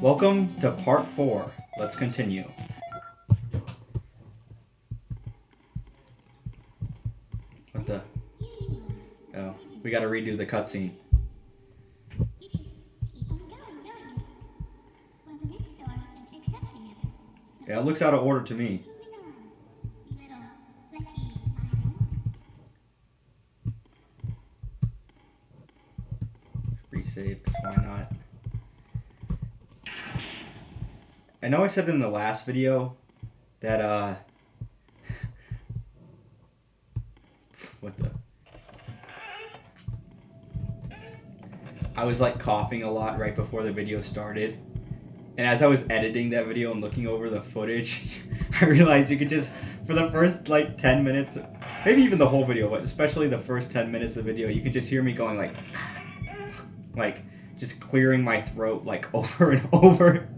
Welcome to part 4. Let's continue. What the? Oh, we gotta redo the cutscene. Yeah, it looks out of order to me. Resave, because why not? I know I said in the last video that, what the? I was like coughing a lot right before the video started. And as I was editing that video and looking over the footage, I realized you could just, for the first like 10 minutes, maybe even the whole video, but especially the first 10 minutes of the video, you could just hear me going like just clearing my throat like over and over,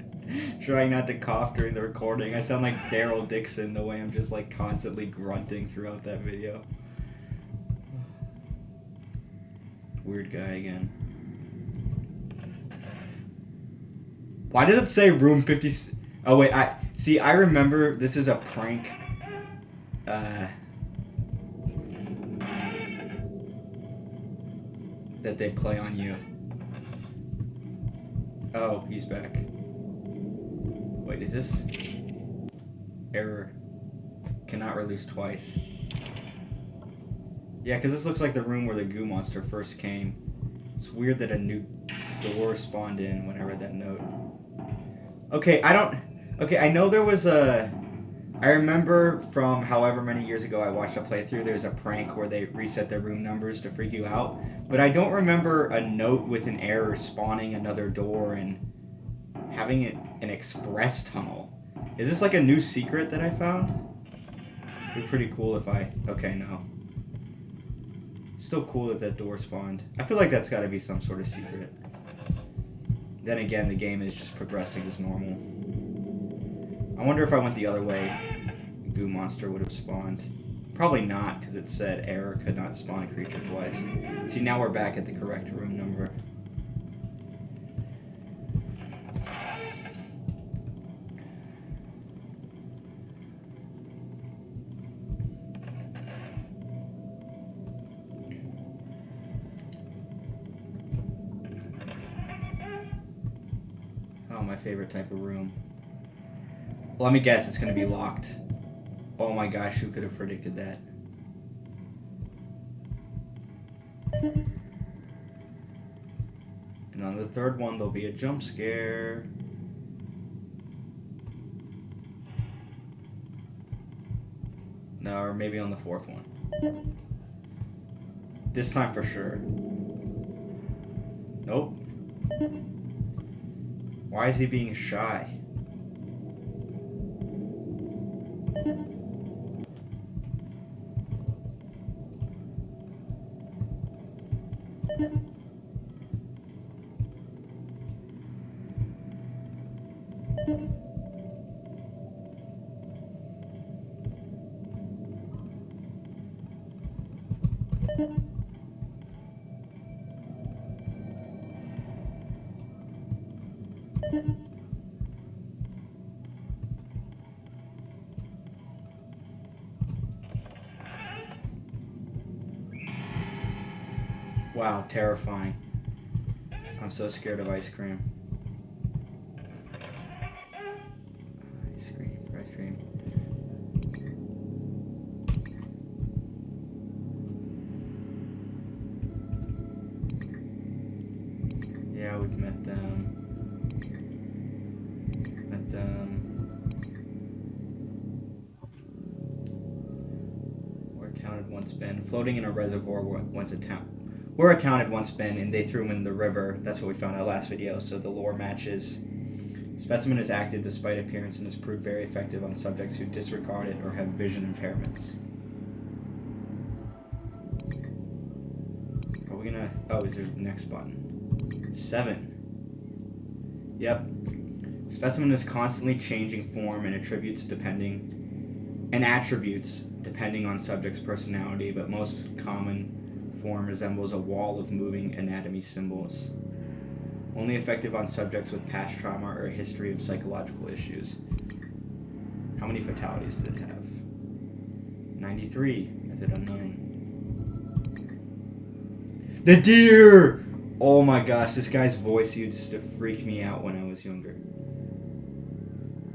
trying not to cough during the recording. I sound like Daryl Dixon the way I'm just like constantly grunting throughout that video. Weird guy again. Why does it say room 50? Oh wait, I remember this is a prank. That they play on you. Oh, he's back. Wait, is this error? Cannot release twice. Yeah, because this looks like the room where the goo monster first came. It's weird that a new door spawned in when I read that note. Okay, I know there was I remember from however many years ago I watched a playthrough, there's a prank where they reset their room numbers to freak you out. But I don't remember a note with an error spawning another door and having an express tunnel. Is this like a new secret that I found? It'd be pretty cool if okay, no. Still cool that door spawned. I feel like that's gotta be some sort of secret. Then again, the game is just progressing as normal. I wonder if I went the other way, goo monster would have spawned. Probably not, because it said error could not spawn a creature twice. See, now we're back at the correct room number. Oh, my favorite type of room. Well, let me guess, it's going to be locked. Oh my gosh, who could have predicted that? And on the third one, there'll be a jump scare. No, or maybe on the fourth one. This time for sure. Nope. Why is he being shy? Wow, terrifying. I'm so scared of ice cream. Ice cream. Yeah, we've met them. Where a town had once been. Floating in a reservoir once a town. Where a town had once been, and they threw him in the river. That's what we found in our last video, so the lore matches. Specimen is active despite appearance and has proved very effective on subjects who disregard it or have vision impairments. Are we gonna... Oh, is there the next button? 7. Yep. Specimen is constantly changing form and attributes depending on subject's personality, but most common form resembles a wall of moving anatomy symbols. Only effective on subjects with past trauma or a history of psychological issues. How many fatalities did it have? 93. Method unknown. The deer! Oh my gosh, this guy's voice used to freak me out when I was younger.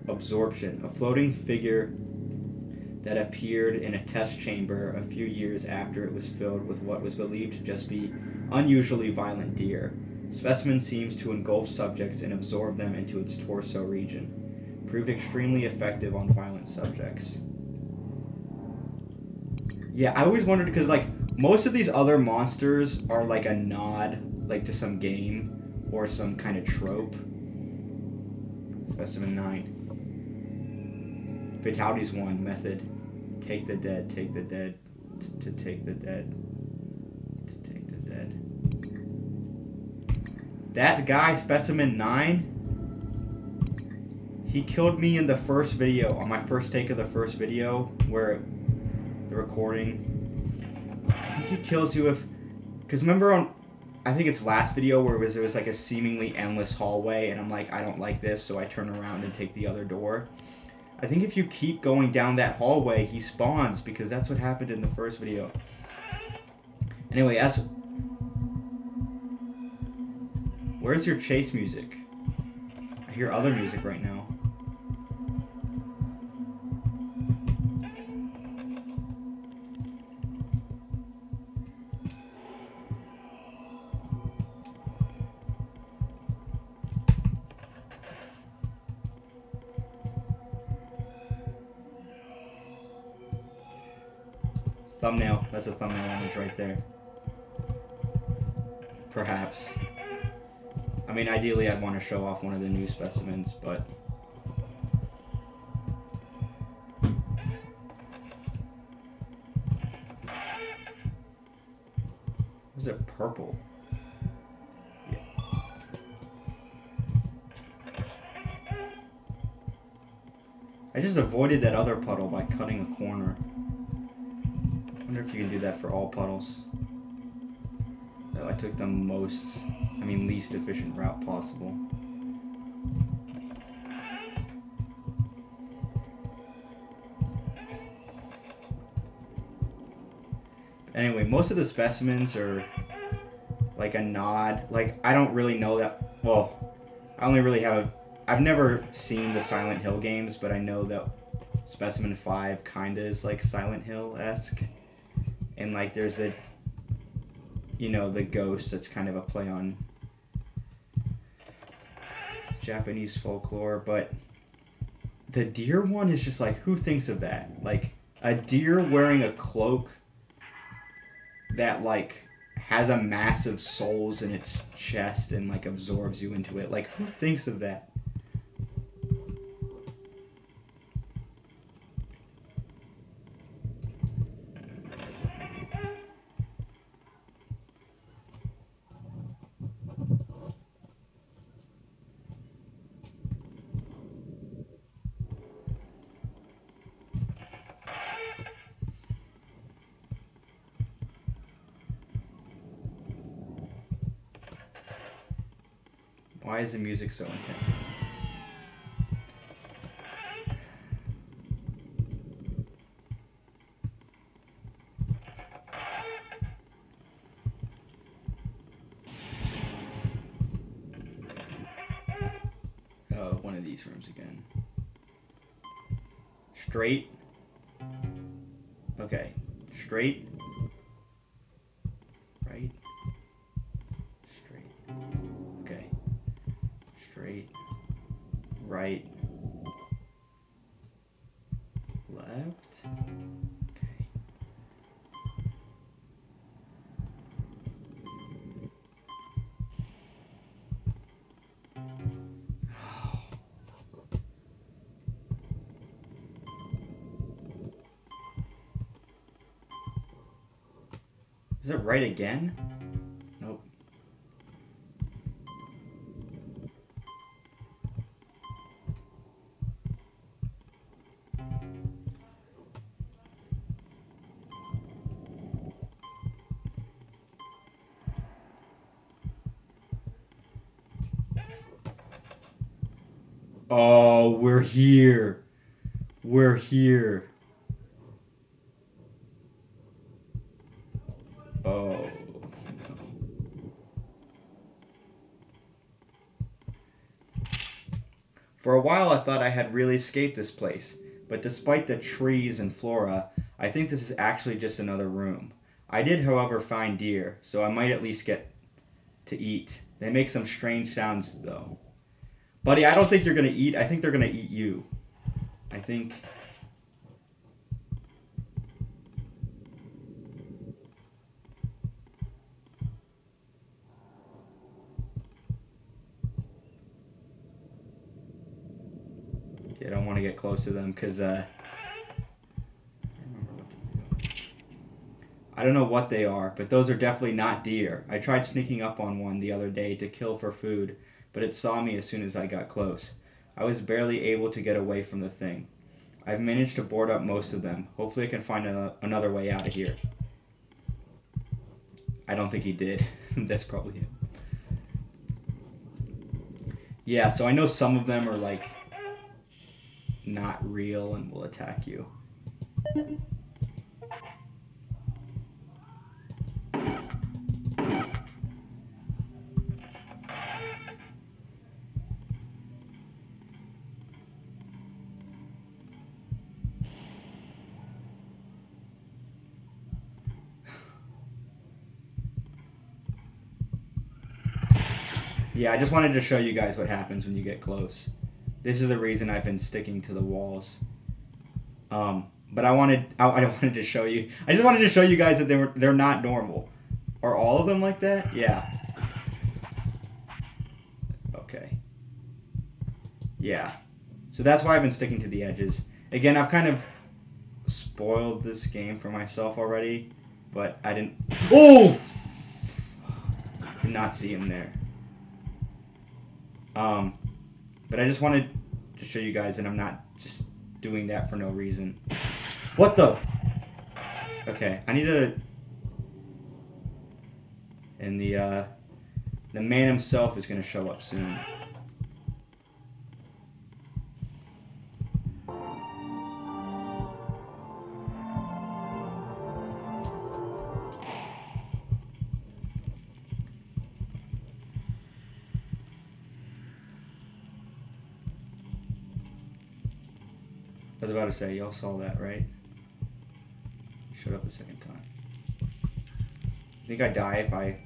Absorption. A floating figure that appeared in a test chamber a few years after it was filled with what was believed to just be unusually violent deer. Specimen seems to engulf subjects and absorb them into its torso region. Proved extremely effective on violent subjects. Yeah, I always wondered because like most of these other monsters are like a nod like to some game or some kind of trope. Specimen 9. Fatalities 1. Method. Take the dead, take the dead, to take the dead, to take the dead. That guy, Specimen 9, he killed me in the first video, on my first take of the first video, where the recording, I think he kills you if, because remember on, I think it's last video where it was like a seemingly endless hallway, and I'm like, I don't like this, so I turn around and take the other door. I think if you keep going down that hallway, he spawns, because that's what happened in the first video. Anyway, where's your chase music? I hear other music right now. Thumbnail. That's a thumbnail image right there. Perhaps. I mean, ideally I'd want to show off one of the new specimens, but... Was it purple? Yeah. I just avoided that other puddle by cutting a corner. I wonder if you can do that for all puddles. I took the least efficient route possible. Anyway, most of the specimens are like a nod. Like, I don't really know that. Well, I've never seen the Silent Hill games, but I know that Specimen 5 kinda is like Silent Hill-esque. And like there's the ghost that's kind of a play on Japanese folklore, but the deer one is just like, who thinks of that? Like a deer wearing a cloak that like has a massive souls in its chest and like absorbs you into it. Like, who thinks of that? Why is the music so intense? One of these rooms again. Straight. Okay. Straight. Right. Straight. Okay. Straight. Right. Left. Okay. Is it right again? Nope. Oh, we're here. We're here. Oh. For a while, I thought I had really escaped this place, but despite the trees and flora, I think this is actually just another room. I did, however, find deer, so I might at least get to eat. They make some strange sounds, though. Buddy, I don't think you're gonna eat. I think they're gonna eat you. I think. Yeah, I don't want to get close to them because I don't know what they are, but those are definitely not deer. I tried sneaking up on one the other day to kill for food, but it saw me as soon as I got close. I was barely able to get away from the thing. I've managed to board up most of them. Hopefully, I can find another way out of here. I don't think he did. That's probably him. Yeah, so I know some of them are like not real and will attack you. Yeah, I just wanted to show you guys what happens when you get close. This is the reason I've been sticking to the walls. But I wanted to show you. I just wanted to show you guys that they're not normal. Are all of them like that? Yeah. Okay. Yeah. So that's why I've been sticking to the edges. Again, I've kind of spoiled this game for myself already, but I didn't. Oh! Did not see him there. But I just wanted to show you guys that I'm not just doing that for no reason. What the? Okay, I need to. And the man himself is gonna show up soon. I was about to say, y'all saw that, right? Shut up a second time. I think I die if I...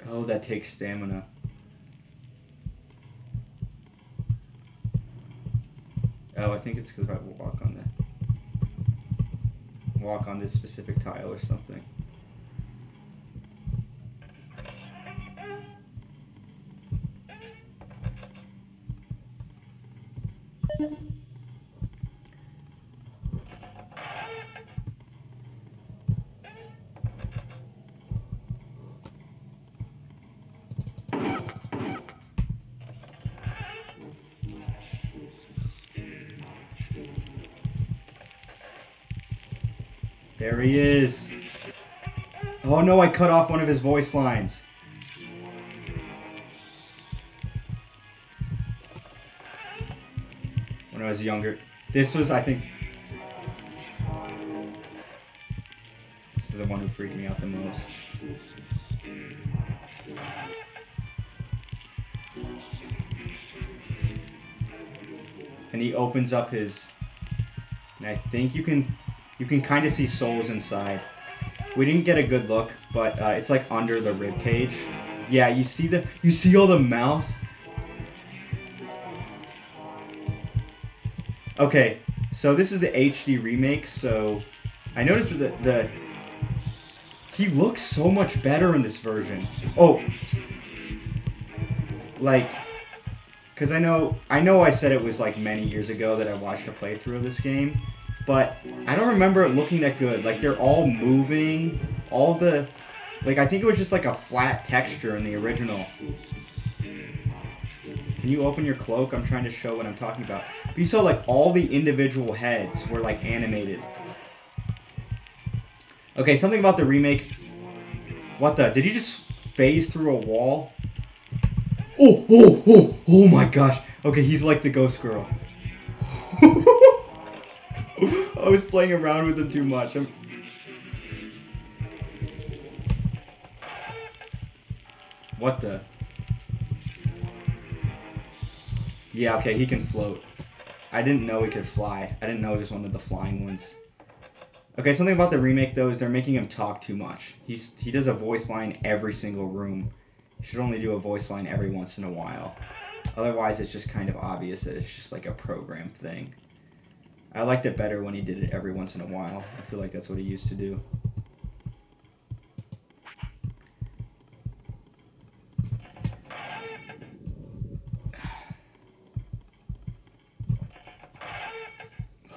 Oh, that takes stamina. Oh, I think it's because I will walk on this specific tile or something. There he is. Oh no, I cut off one of his voice lines. When I was younger. This was, I think... This is the one who freaked me out the most. And he opens up his... And I think you can kind of see souls inside. We didn't get a good look, but it's like under the rib cage. Yeah, you see all the mouths? Okay, so this is the HD remake, so I noticed that he looks so much better in this version. Oh, like, because I know I said it was like many years ago that I watched a playthrough of this game, but I don't remember it looking that good. Like, they're all moving, like, I think it was just like a flat texture in the original. Can Can you open your cloak? I'm trying to show what I'm talking about. But you saw like all the individual heads were like animated. Okay, something about the remake. What the? Did you just phase through a wall? Oh my gosh. Okay, he's like the ghost girl. I was playing around with him too much. What the? Yeah, okay, he can float. I didn't know he could fly. I didn't know he was one of the flying ones. Okay, something about the remake, though, is they're making him talk too much. He does a voice line every single room. He should only do a voice line every once in a while. Otherwise, it's just kind of obvious that it's just like a program thing. I liked it better when he did it every once in a while. I feel like that's what he used to do.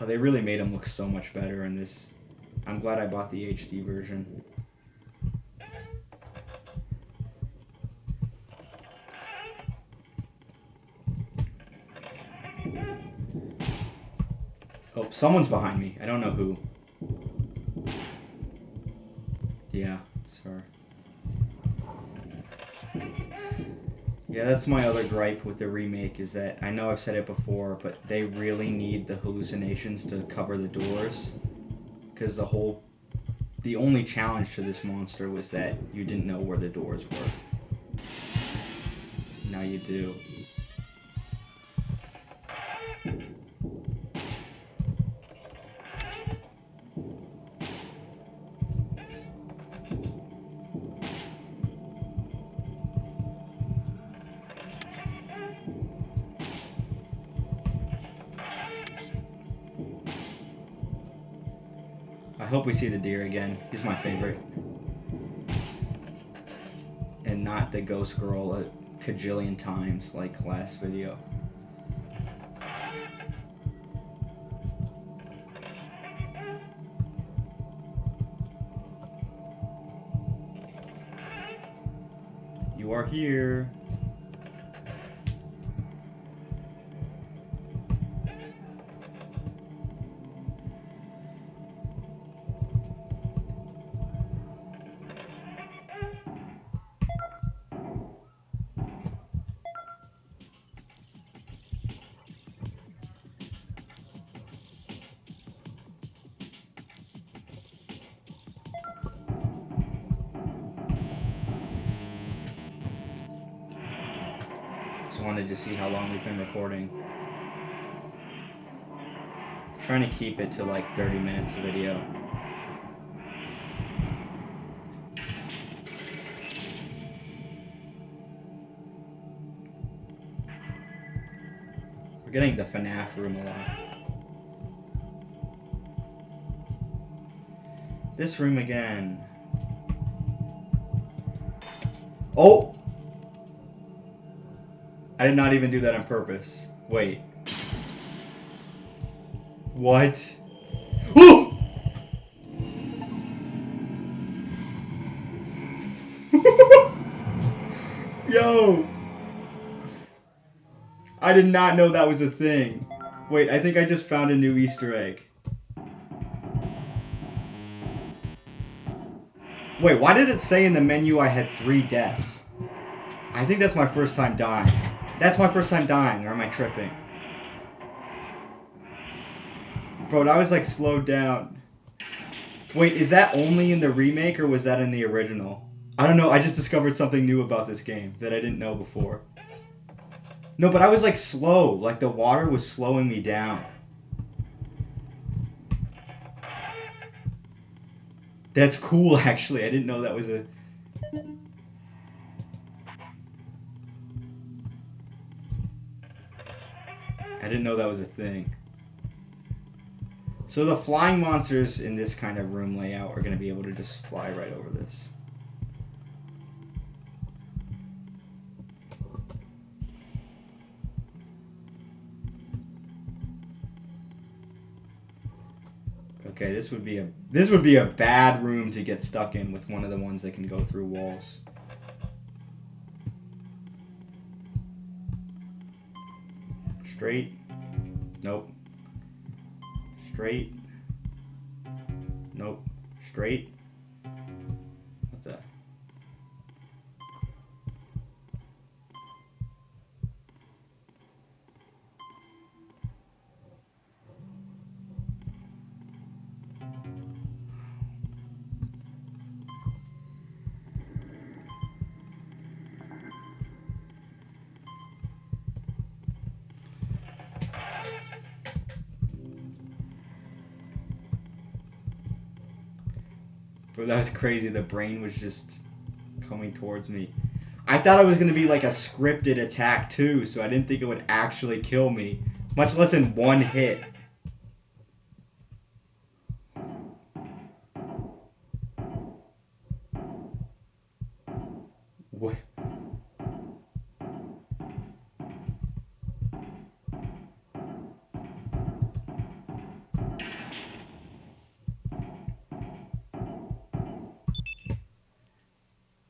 Oh, they really made him look so much better in this. I'm glad I bought the HD version. Oh, someone's behind me. I don't know who. Yeah, it's her. Yeah, that's my other gripe with the remake, is that, I know I've said it before, but they really need the hallucinations to cover the doors. Because the only challenge to this monster was that you didn't know where the doors were. Now you do. I hope we see the deer again. He's my favorite. And not the ghost girl a cajillion times like last video. You are here. Just wanted to see how long we've been recording. Trying to keep it to like 30 minutes of video. We're getting the FNAF room a lot. This room again. Oh! I did not even do that on purpose. Wait. What? Oh! Yo! I did not know that was a thing. Wait, I think I just found a new Easter egg. Wait, why did it say in the menu I had 3 deaths? I think that's my first time dying. That's my first time dying, or am I tripping? Bro, I was like slowed down. Wait, is that only in the remake, or was that in the original? I don't know, I just discovered something new about this game that I didn't know before. No, but I was like slow, like the water was slowing me down. That's cool, actually. I didn't know that was a... I didn't know that was a thing. So the flying monsters in this kind of room layout are going to be able to just fly right over this. Okay, this would be a bad room to get stuck in with one of the ones that can go through walls. Straight. Nope. Straight. Nope. Straight. What the? Bro, that was crazy. The brain was just coming towards me. I thought it was going to be like a scripted attack too, so I didn't think it would actually kill me. Much less in one hit. What?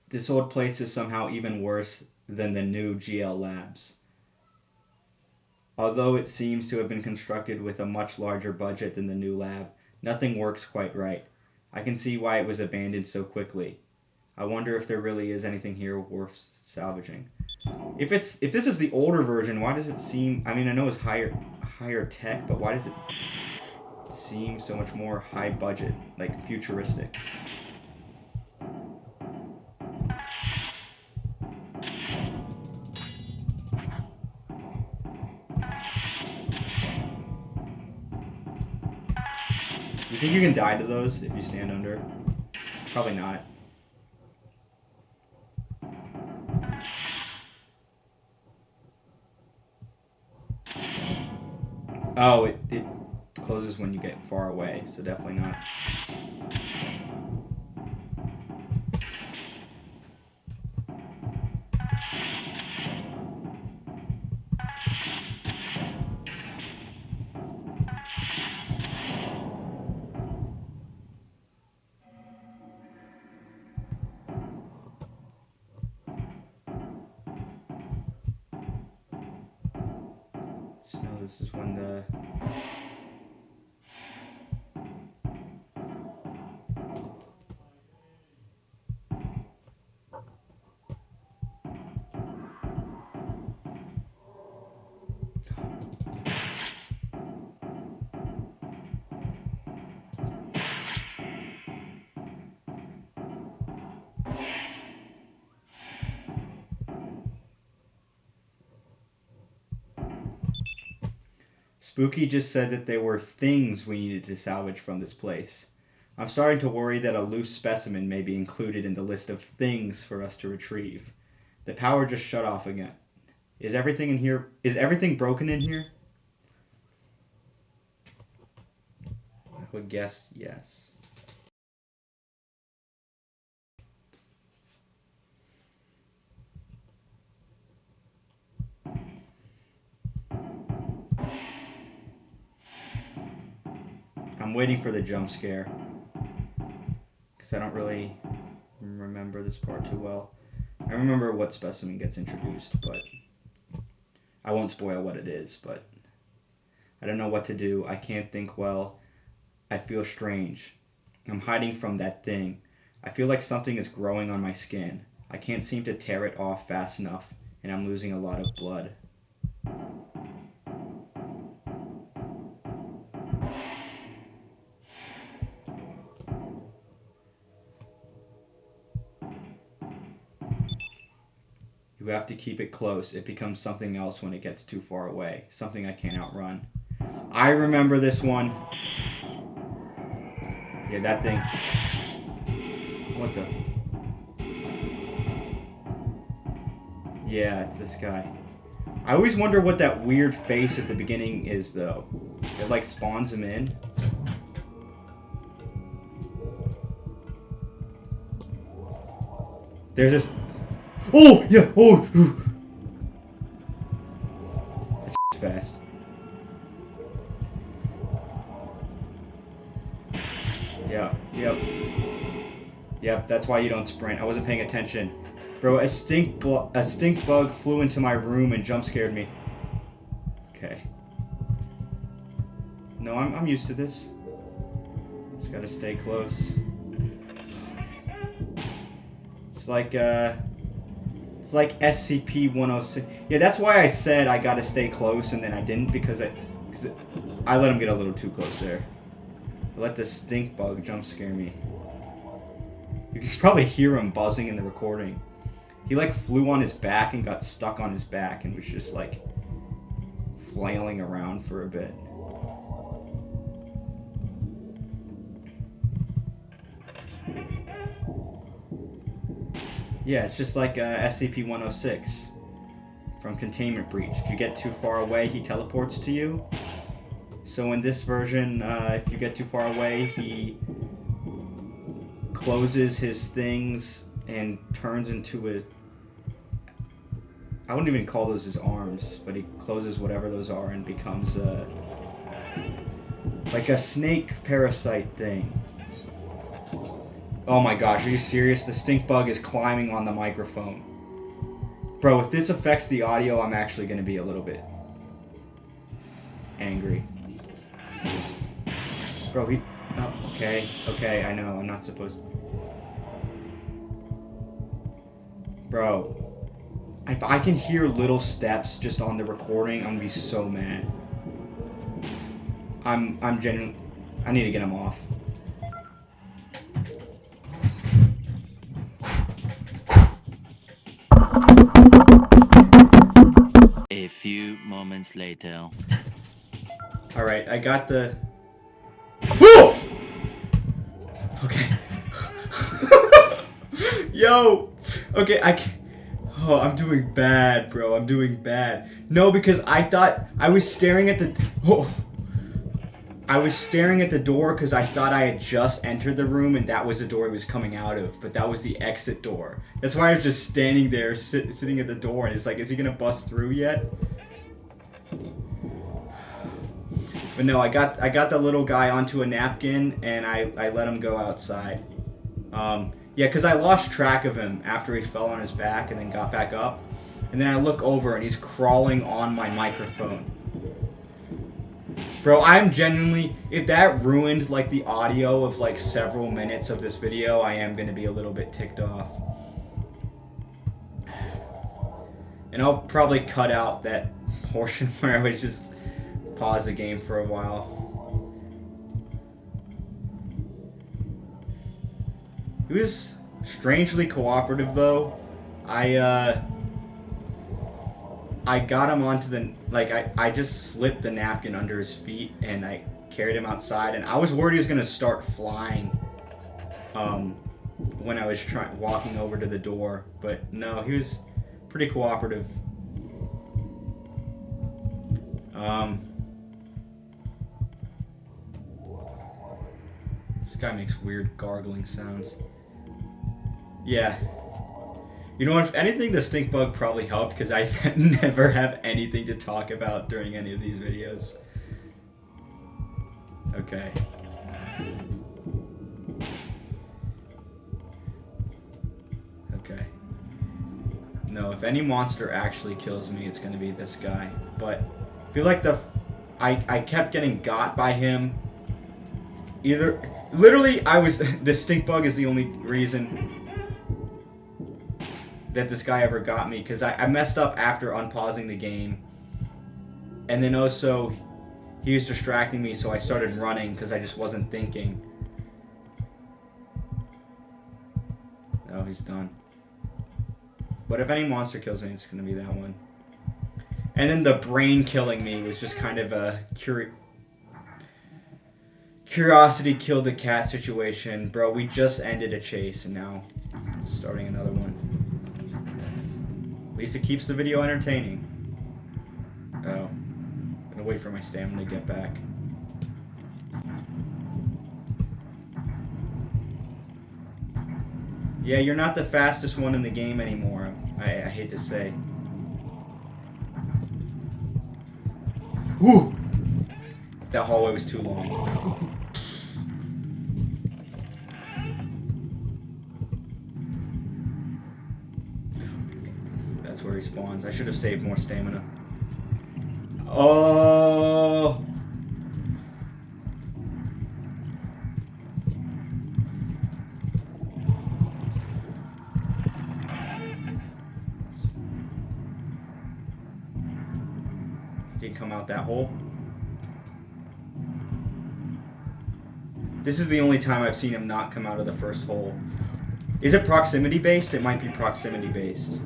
This old place is somehow even worse than the new GL Labs. Although it seems to have been constructed with a much larger budget than the new lab, nothing works quite right. I can see why it was abandoned so quickly. I wonder if there really is anything here worth salvaging. If this is the older version, why does it seem? I mean, I know it's higher tech, but why does it seem so much more high budget, like futuristic? You think you can die to those if you stand under? Probably not. Oh, it closes when you get far away, so definitely not. So this is when the... Spooky just said that there were things we needed to salvage from this place. I'm starting to worry that a loose specimen may be included in the list of things for us to retrieve. The power just shut off again. Is everything in here... Is everything broken in here? I would guess yes. I'm waiting for the jump scare. Because I don't really remember this part too well. I remember what specimen gets introduced, but... I won't spoil what it is, but... I don't know what to do. I can't think well. I feel strange. I'm hiding from that thing. I feel like something is growing on my skin. I can't seem to tear it off fast enough, and I'm losing a lot of blood. You have to keep it close. It becomes something else when it gets too far away. Something I can't outrun. I remember this one. Yeah, that thing. What the? Yeah, it's this guy. I always wonder what that weird face at the beginning is, though. It, like, spawns him in. There's this... Oh! Yeah! Oh! That's fast. Yeah. Yep. Yep, that's why you don't sprint. I wasn't paying attention. Bro, a stink bug flew into my room and jump scared me. Okay. No, I'm used to this. Just gotta stay close. It's like SCP-106. Yeah, that's why I said I gotta stay close, and then I didn't, because I let him get a little too close there. I let the stink bug jump scare me. You can probably hear him buzzing in the recording. He like flew on his back and got stuck on his back and was just like flailing around for a bit. Yeah, it's just like SCP-106 from Containment Breach. If you get too far away, he teleports to you. So in this version, if you get too far away, he closes his things and turns into a... I wouldn't even call those his arms, but he closes whatever those are and becomes like a snake parasite thing. Oh my gosh, are you serious? The stink bug is climbing on the microphone. Bro, if this affects the audio, I'm actually going to be a little bit angry. Bro, he... Oh, okay, I know, I'm not supposed... Bro, if I can hear little steps just on the recording, I'm going to be so mad. I'm genuinely... I need to get him off. A few moments later. Alright, I got the... Whoa! Okay. Yo! Okay, Oh, I'm doing bad, bro. I'm doing bad. No, because I thought... I was staring at the... Oh. I was staring at the door because I thought I had just entered the room and that was the door he was coming out of. But that was the exit door. That's why I was just standing there, sitting at the door, and it's like, is he gonna bust through yet? But no, I got the little guy onto a napkin and I let him go outside. Yeah, because I lost track of him after he fell on his back and then got back up. And then I look over and he's crawling on my microphone. Bro, I'm genuinely... If that ruined, like, the audio of, like, several minutes of this video, I am going to be a little bit ticked off. And I'll probably cut out that portion where I was just... pause the game for a while. He was strangely cooperative, though. I got him onto the... Like, I just slipped the napkin under his feet, and I carried him outside, and I was worried he was going to start flying when I was walking over to the door. But, no, he was pretty cooperative. This guy makes weird gargling sounds. Yeah. You know what, if anything, the stink bug probably helped, because I never have anything to talk about during any of these videos. Okay. Okay. No, if any monster actually kills me, it's going to be this guy. But I feel like I kept getting got by him. Either... Literally, the stink bug is the only reason that this guy ever got me, because I messed up after unpausing the game, and then also he was distracting me, so I started running because I just wasn't thinking. Oh, he's done. But if any monster kills me, it's gonna be that one. And then the brain killing me was just kind of a curiosity killed the cat situation. Bro, we just ended a chase and now starting another one. At least it keeps the video entertaining. Oh. I'm gonna wait for my stamina to get back. Yeah, you're not the fastest one in the game anymore, I hate to say. Woo! That hallway was too long. That's where he spawns. I should have saved more stamina. Oh! come out that hole. This is the only time I've seen him not come out of the first hole. Is it proximity based? It might be proximity based.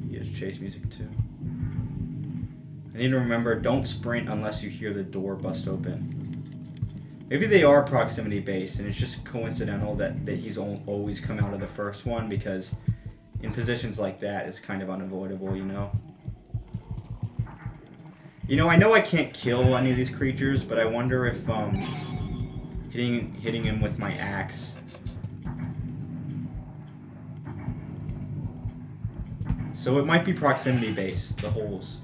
He has chase music too. I need to remember, don't sprint unless you hear the door bust open. Maybe they are proximity based and it's just coincidental that he's always come out of the first one, because in positions like that it's kind of unavoidable, you know? You know, I know I can't kill any of these creatures, but I wonder if hitting him with my axe. So it might be proximity based, the holes.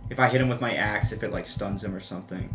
If I hit him with my axe, if it like stuns him or something.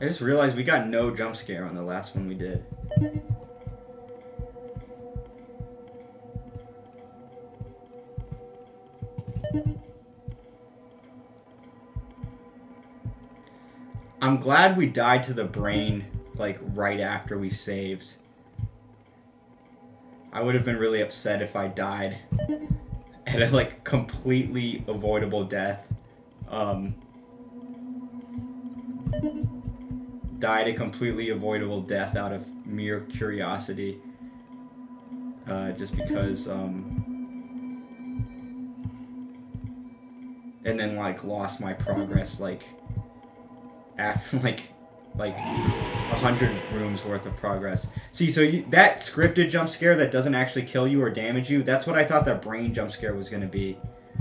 I just realized we got no jump scare on the last one we did. I'm glad we died to the brain, like, right after we saved. I would have been really upset if I died at a, like, completely avoidable death. Died a completely avoidable death out of mere curiosity. Just because, and then, like, lost my progress, like, after, like 100 rooms worth of progress. See, so that scripted jump scare that doesn't actually kill you or damage you, that's what I thought the brain jump scare was going to be.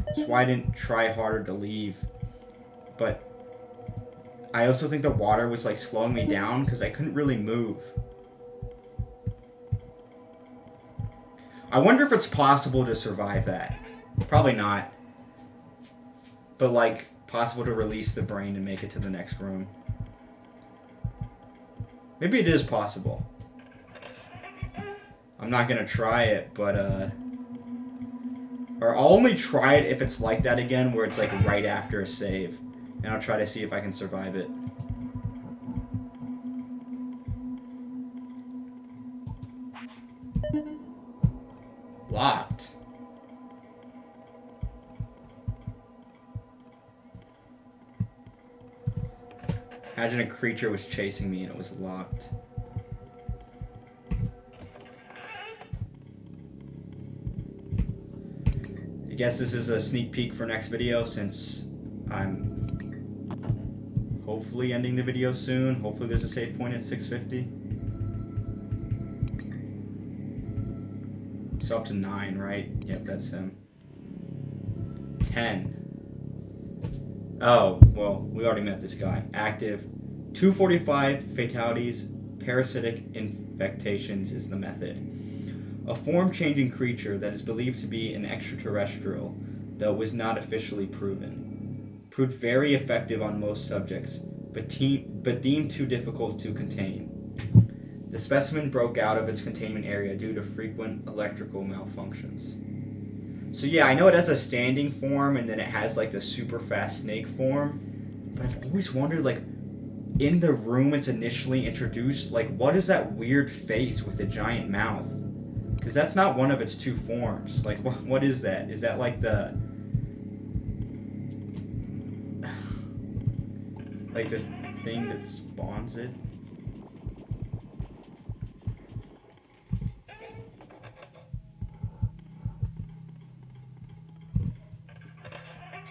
That's why I didn't try harder to leave. But I also think the water was like slowing me down because I couldn't really move. I wonder if it's possible to survive that. Probably not. But like, possible to release the brain and make it to the next room. Maybe it is possible. I'm not gonna try it, but or I'll only try it if it's like that again, where it's like right after a save, and I'll try to see if I can survive it. Locked. Imagine a creature was chasing me and it was locked. I guess this is a sneak peek for next video, since I'm hopefully ending the video soon. Hopefully there's a save point at 650. So up to 9, right? Yep, that's him. 10. Oh, well, we already met this guy. Active. 245 fatalities, parasitic infectations is the method. A form-changing creature that is believed to be an extraterrestrial, though was not officially proven. Proved very effective on most subjects, but deemed too difficult to contain. The specimen broke out of its containment area due to frequent electrical malfunctions. So yeah, I know it has a standing form, and then it has like the super fast snake form, but I've always wondered, like, in the room it's initially introduced, like, what is that weird face with the giant mouth? Because that's not one of its two forms. Like, what is that? Is that like the... like the thing that spawns it?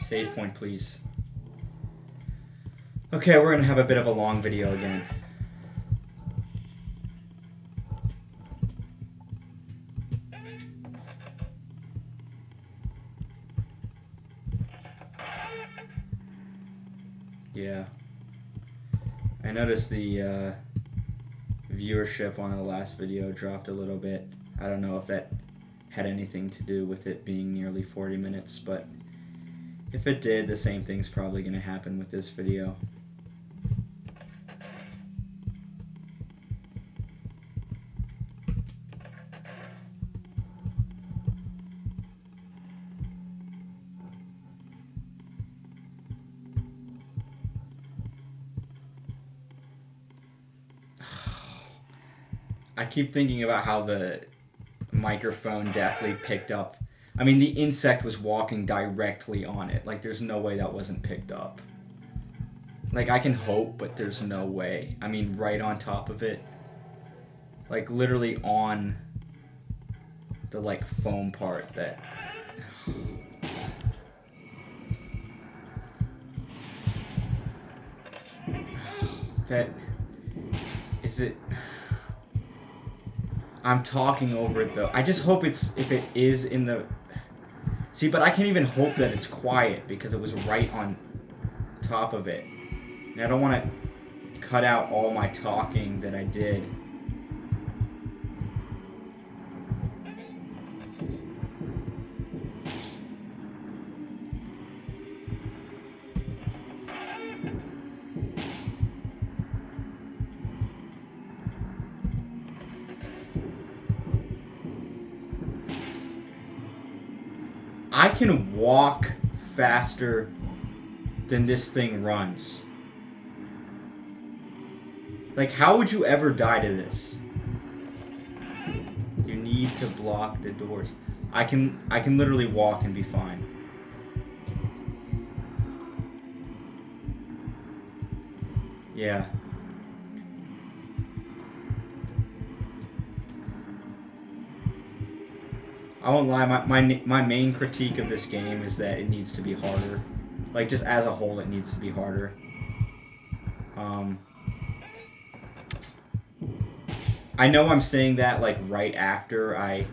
Save point, please. Okay, we're gonna have a bit of a long video again. Yeah. I noticed the viewership on the last video dropped a little bit. I don't know if that had anything to do with it being nearly 40 minutes, but if it did, the same thing's probably going to happen with this video. I keep thinking about how the microphone definitely picked up. I mean, the insect was walking directly on it. Like, there's no way that wasn't picked up. Like, I can hope, but there's no way. I mean, right on top of it. Like, literally on the, like, foam part that... That... Is it... I'm talking over it though. I just hope if it is in the... See, but I can't even hope that it's quiet because it was right on top of it. And I don't want to cut out all my talking that I did. I can walk faster than this thing runs. Like, how would you ever die to this? You need to block the doors. I can literally walk and be fine. Yeah. I won't lie, my main critique of this game is that it needs to be harder. Like, just as a whole, it needs to be harder. I know I'm saying that, like, right after I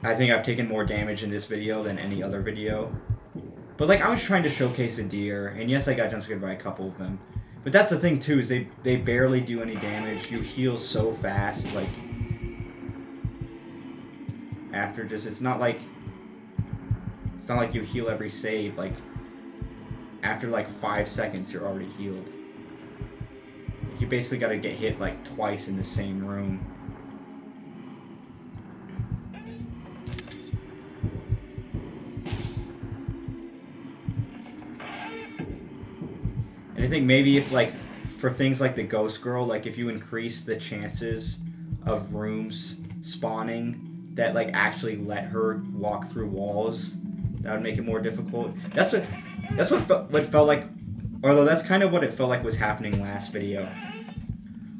think I've taken more damage in this video than any other video. But, like, I was trying to showcase a deer, and yes, I got jump scared by a couple of them. But that's the thing, too, is they barely do any damage. You heal so fast, like... After just, it's not like you heal every save. Like, after like 5 seconds, you're already healed. You basically got to get hit like twice in the same room. And I think maybe if, like, for things like the Ghost Girl, like, if you increase the chances of rooms spawning that, like, actually let her walk through walls, that would make it more difficult. That's what felt like, although that's kind of what it felt like was happening last video.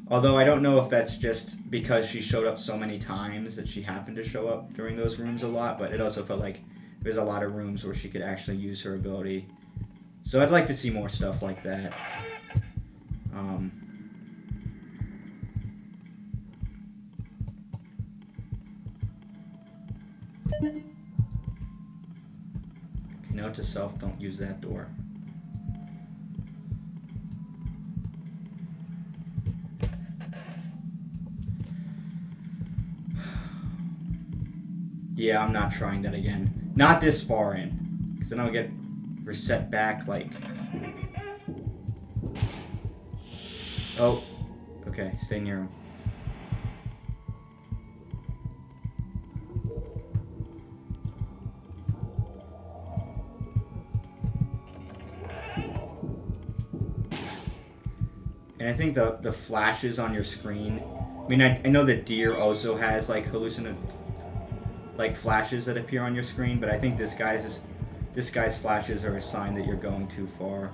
Although I don't know if that's just because she showed up so many times that she happened to show up during those rooms a lot, but it also felt like there's a lot of rooms where she could actually use her ability. So I'd like to see more stuff like that. Note to self, don't use that door. Yeah, I'm not trying that again. Not this far in. Because then I'll get reset back, like... Oh. Okay, stay near him. And I think the flashes on your screen... I mean, I know that deer also has, like, like, flashes that appear on your screen, but I think this guy's flashes are a sign that you're going too far.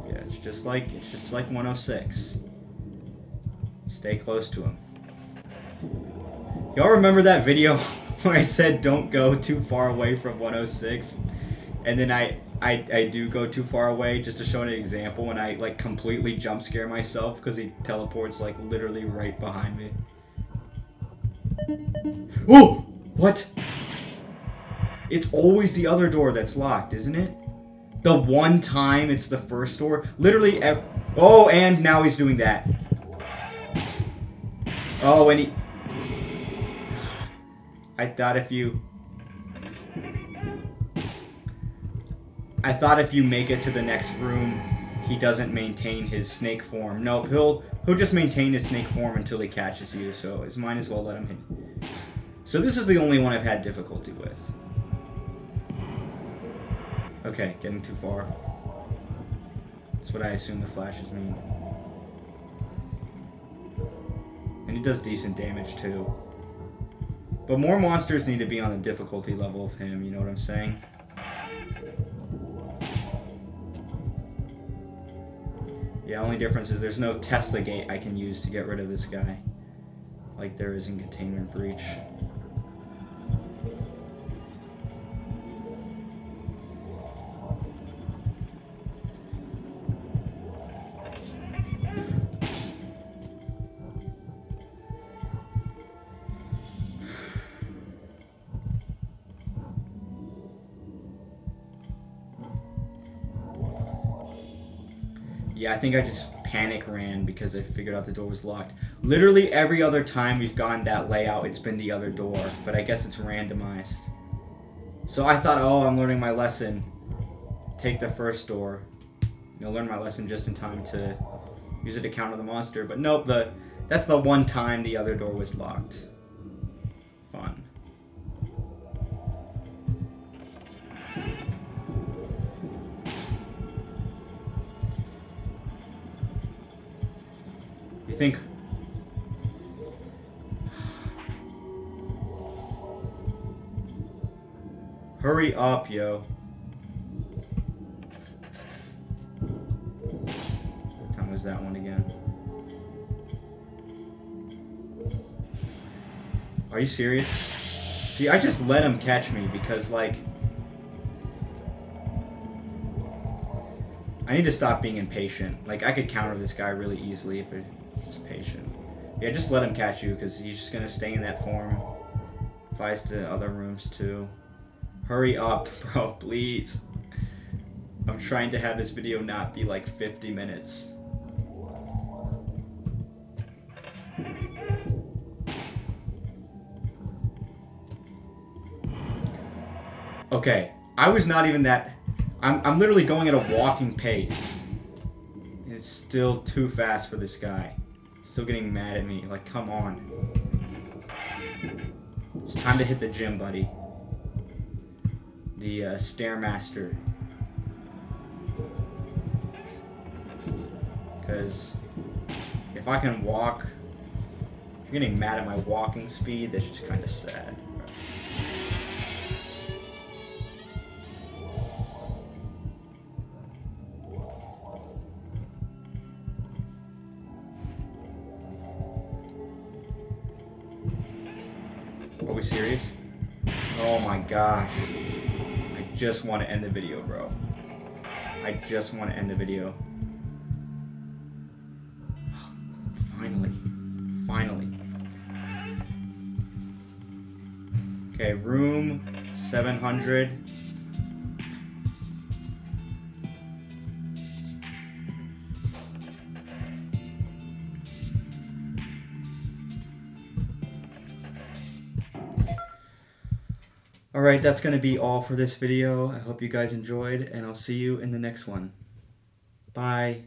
Yeah, it's just like 106. Stay close to him. Y'all remember that video where I said don't go too far away from 106? and then I do go too far away just to show an example, and I like completely jump scare myself because he teleports like literally right behind me. Oh! What? It's always the other door that's locked, isn't it? The one time it's the first door? Literally oh, and now he's doing that. Oh, and he... I thought if you make it to the next room, he doesn't maintain his snake form. No, he'll just maintain his snake form until he catches you, so it's might as well let him hit. So this is the only one I've had difficulty with. Okay, getting too far. That's what I assume the flashes mean. And he does decent damage too. But more monsters need to be on the difficulty level of him, you know what I'm saying? Yeah, only difference is there's no Tesla gate I can use to get rid of this guy. Like there is in Containment Breach. Yeah, I think I just panic ran because I figured out the door was locked. Literally every other time we've gone that layout, it's been the other door. But I guess it's randomized. So I thought, oh, I'm learning my lesson. Take the first door. You'll learn my lesson just in time to use it to counter the monster. But nope, that's the one time the other door was locked. Fun. You think... Hurry up, yo. What time was that one again? Are you serious? See, I just let him catch me because, like... I need to stop being impatient. Like, I could counter this guy really easily if I was just patient. Yeah, just let him catch you because he's just gonna stay in that form. Applies to other rooms, too. Hurry up, bro, please. I'm trying to have this video not be like 50 minutes. Okay, I was not even that... I'm literally going at a walking pace. And it's still too fast for this guy. Still getting mad at me. Like, come on. It's time to hit the gym, buddy. The Stairmaster. Because if I can walk... If you're getting mad at my walking speed, that's just kind of sad. Are we serious? Oh my gosh. I just want to end the video, bro. I just want to end the video. Finally. Finally. Okay, room 700. Alright, that's going to be all for this video. I hope you guys enjoyed, and I'll see you in the next one. Bye.